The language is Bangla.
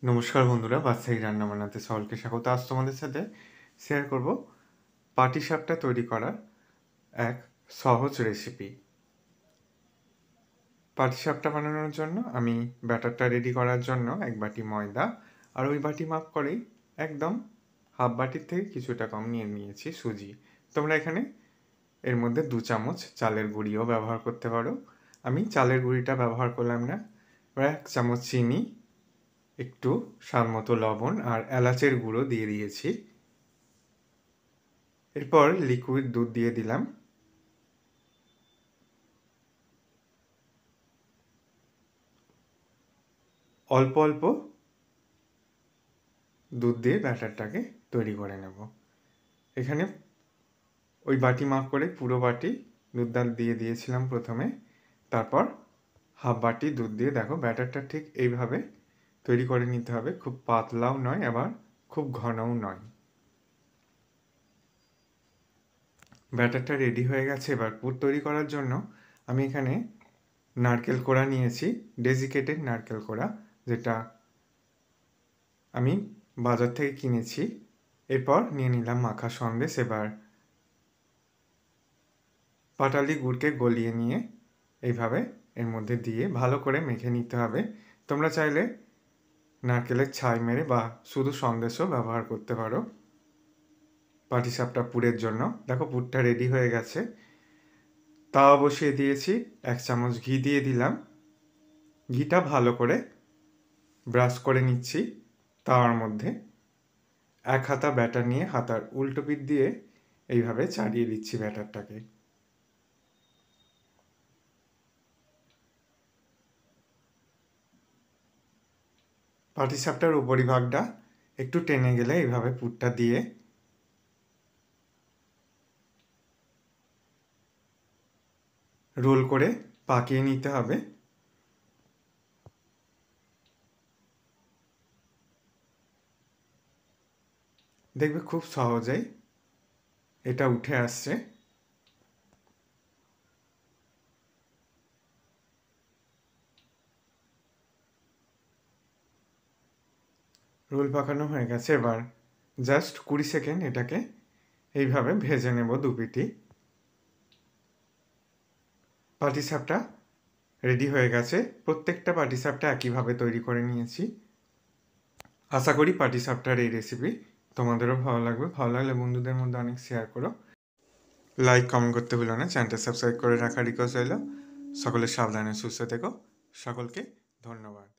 নমস্কার বন্ধুরা, বাদশাহী রান্না বান্নাতে সকলকে স্বাগত। আজ তোমাদের সাথে শেয়ার করব পাটিসাপটা তৈরি করার এক সহজ রেসিপি। পাটিসাপটা বানানোর জন্য আমি ব্যাটারটা রেডি করার জন্য এক বাটি ময়দা আর ওই বাটি মাপ করেই একদম হাফ বাটির থেকে কিছুটা কম নিয়েছি সুজি। তোমরা এখানে এর মধ্যে 2 চামচ চালের গুঁড়িও ব্যবহার করতে পারো। আমি চালের গুঁড়িটা ব্যবহার করলাম না। 1 চামচ চিনি, একটু স্বাদ মতো লবণ আর এলাচের গুঁড়ো দিয়ে দিয়েছি। এরপর লিকুইড দুধ দিয়ে দিলাম। অল্প অল্প দুধ দিয়ে ব্যাটারটাকে তৈরি করে নেব। এখানে ওই বাটি মাপ করে পুরো বাটি দুধ দিয়ে দিয়েছিলাম প্রথমে, তারপর হাফ বাটি দুধ দিয়ে দেখো ব্যাটারটা ঠিক এইভাবে তৈরি করে নিতে হবে। খুব পাতলাও নয়, আবার খুব ঘনও নয়। ব্যাটারটা রেডি হয়ে গেছে। এবার পুর তৈরি করার জন্য আমি এখানে নারকেল কোড়া নিয়েছি, ডেজিকেটেড নারকেল কোড়া, যেটা আমি বাজার থেকে কিনেছি। এরপর নিয়ে নিলাম মাখা সন্দেশ। এবার পাটালি গুড়কে গলিয়ে নিয়ে এইভাবে এর মধ্যে দিয়ে ভালো করে মেখে নিতে হবে। তোমরা চাইলে নারকেলের ছাই মেরে বা শুধু সন্দেশও ব্যবহার করতে পারো পাটিসাপটা পুরের জন্য। দেখো পুরটা রেডি হয়ে গেছে। তাওয়া বসিয়ে দিয়েছি, 1 চামচ ঘি দিয়ে দিলাম। ঘিটা ভালো করে ব্রাশ করে নিচ্ছি তাওয়ার মধ্যে। 1 হাতা ব্যাটার নিয়ে হাতার উল্টো পিঠ দিয়ে এইভাবে চাড়িয়ে দিচ্ছি ব্যাটারটাকে। পাটিসাপটার উপরিভাগটা একটু টেনে গেলে এইভাবে পুরটা দিয়ে রোল করে পাকিয়ে নিতে হবে। দেখবে খুব সহজেই এটা উঠে আসছে। রোল পাকানো হয়ে গেছে। এবার জাস্ট 20 সেকেন্ড এটাকে এইভাবে ভেজে নেব দুপিটি। পাটিসাপটা রেডি হয়ে গেছে। প্রত্যেকটা পাটিসাপটা একইভাবে তৈরি করে নিয়েছি। আশা করি পাটিসাপটার এই রেসিপি তোমাদেরও ভালো লাগবে। ভালো লাগলে বন্ধুদের মধ্যে অনেক শেয়ার করো। লাইক কমেন্ট করতে ভুলো না। চ্যানেলটা সাবস্ক্রাইব করে রাখার রিকোয়েস্ট রইল। সকলে সাবধানে সুস্থ থেকো। সকলকে ধন্যবাদ।